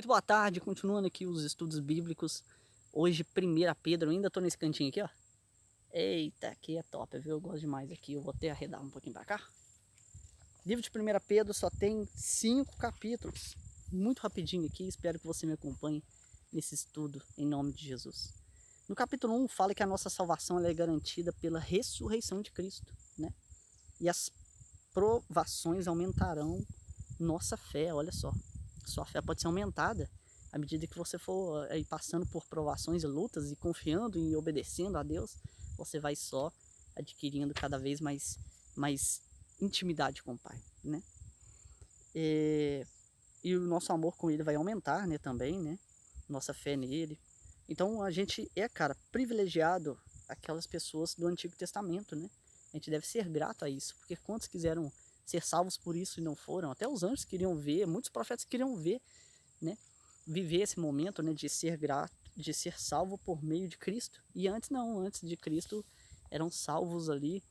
Muito boa tarde, continuando aqui os estudos bíblicos. Hoje, 1 Pedro, ainda tô nesse cantinho aqui, ó. Eita, aqui é top, viu? Eu gosto demais aqui. Eu vou até arredar um pouquinho pra cá. Livro de 1 Pedro só tem 5 capítulos. Muito rapidinho aqui, espero que você me acompanhe nesse estudo, em nome de Jesus. No capítulo 1 fala que a nossa salvação ela é garantida pela ressurreição de Cristo, né? E as provações aumentarão nossa fé, olha só. Sua fé pode ser aumentada à medida que você for aí passando por provações e lutas e confiando e obedecendo a Deus, você vai só adquirindo cada vez mais intimidade com o Pai, né? E o nosso amor com Ele vai aumentar, né, também, né? Nossa fé nele. Então a gente é, cara, privilegiado aquelas pessoas do Antigo Testamento, né? A gente deve ser grato a isso, porque quantos quiseram ser salvos por isso e não foram? Até os anjos queriam ver, muitos profetas queriam ver, né? Viver esse momento, né, de ser grato, de ser salvo por meio de Cristo. E antes não, antes de Cristo eram salvos ali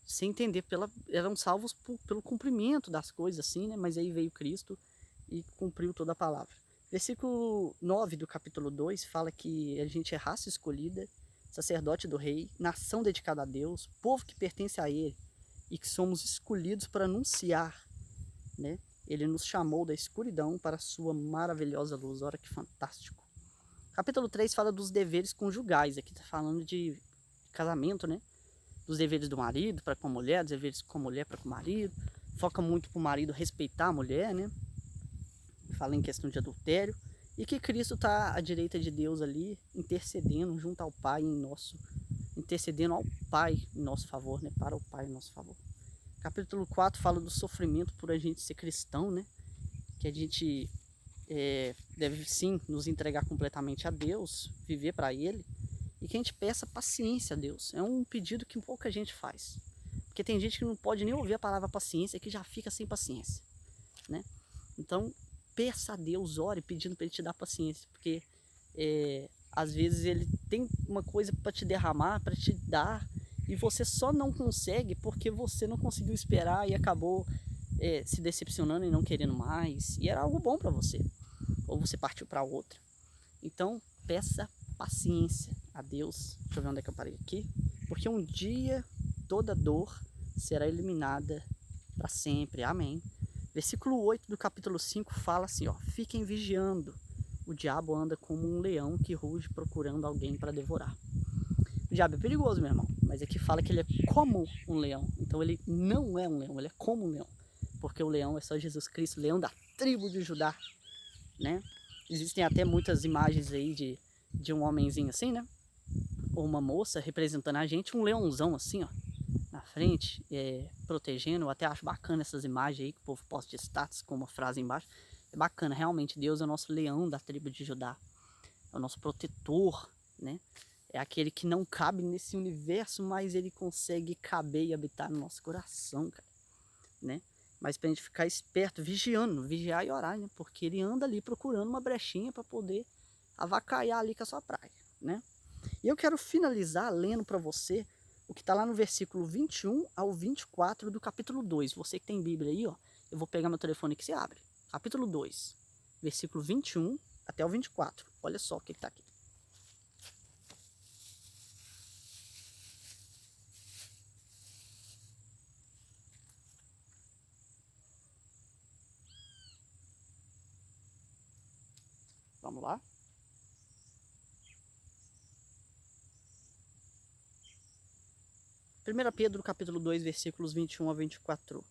sem entender, eram salvos pelo cumprimento das coisas, assim, né? Mas aí veio Cristo e cumpriu toda a palavra. Versículo 9 do capítulo 2 fala que a gente é raça escolhida, sacerdote do rei, nação dedicada a Deus, povo que pertence a Ele, e que somos escolhidos para anunciar, né? Ele nos chamou da escuridão para a sua maravilhosa luz. Olha que fantástico. Capítulo 3 fala dos deveres conjugais. Aqui está falando de casamento, né? Dos deveres do marido para com a mulher, dos deveres com a mulher para com o marido. Foca muito para o marido respeitar a mulher, né? Fala em questão de adultério. E que Cristo está à direita de Deus ali, intercedendo junto ao Pai intercedendo ao Pai em nosso favor, né? Para o Pai em nosso favor. Capítulo 4 fala do sofrimento por a gente ser cristão, né? Que a gente deve sim nos entregar completamente a Deus, viver para Ele, e que a gente peça paciência a Deus. É um pedido que pouca gente faz, porque tem gente que não pode nem ouvir a palavra paciência que já fica sem paciência, né? Então peça a Deus, ore pedindo para Ele te dar paciência, porque às vezes Ele tem uma coisa para te derramar, para te dar, e você só não consegue porque você não conseguiu esperar e acabou se decepcionando e não querendo mais, e era algo bom para você, ou você partiu para outra. Então peça paciência a Deus. Deixa eu ver onde é que eu parei aqui. Porque um dia toda dor será eliminada para sempre, amém. Versículo 8 do capítulo 5 fala assim, ó: fiquem vigiando, o diabo anda como um leão que ruge procurando alguém para devorar. O diabo é perigoso, meu irmão, mas aqui fala que ele é como um leão. Então ele não é um leão, ele é como um leão, porque o leão é só Jesus Cristo, leão da tribo de Judá, né? Existem até muitas imagens aí de um homenzinho assim, né? Ou uma moça representando a gente, um leãozão assim, ó, na frente, protegendo. Eu até acho bacana essas imagens aí que o povo posta de status com uma frase embaixo. É bacana, realmente, Deus é o nosso leão da tribo de Judá, é o nosso protetor, né? É aquele que não cabe nesse universo, mas ele consegue caber e habitar no nosso coração, cara, né? Mas pra gente ficar esperto, vigiando, vigiar e orar, né? Porque ele anda ali procurando uma brechinha para poder avacalhar ali com a sua praia, né? E eu quero finalizar lendo para você o que está lá no versículo 21 ao 24 do capítulo 2. Você que tem Bíblia aí, ó, eu vou pegar meu telefone aqui, você abre. Capítulo 2, versículo 21 até o 24. Olha só o que está aqui. Vamos lá? Primeira Pedro, capítulo 2, versículos 21 a 24.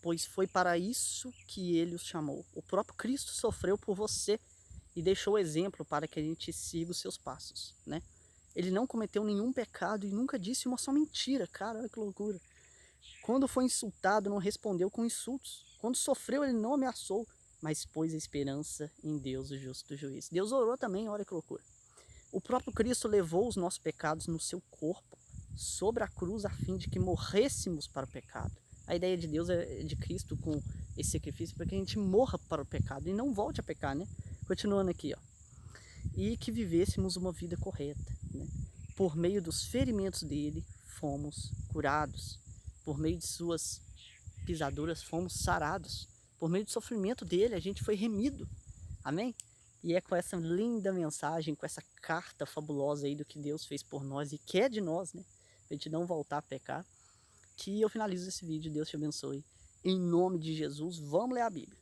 Pois foi para isso que ele os chamou. O próprio Cristo sofreu por você e deixou o exemplo para que a gente siga os seus passos, né? Ele não cometeu nenhum pecado e nunca disse uma só mentira. Cara, olha que loucura. Quando foi insultado, não respondeu com insultos. Quando sofreu, ele não ameaçou, mas pôs a esperança em Deus, o justo juiz. Deus orou também, olha que loucura. O próprio Cristo levou os nossos pecados no seu corpo, sobre a cruz, a fim de que morrêssemos para o pecado. A ideia de Deus de Cristo com esse sacrifício para que a gente morra para o pecado e não volte a pecar, né? Continuando aqui, ó. E que vivêssemos uma vida correta, né? Por meio dos ferimentos dele, fomos curados. Por meio de suas pisaduras, fomos sarados. Por meio do sofrimento dele, a gente foi remido. Amém? E é com essa linda mensagem, com essa carta fabulosa aí do que Deus fez por nós e quer de nós, né? Pra gente não voltar a pecar, que eu finalizo esse vídeo. Deus te abençoe. Em nome de Jesus, vamos ler a Bíblia.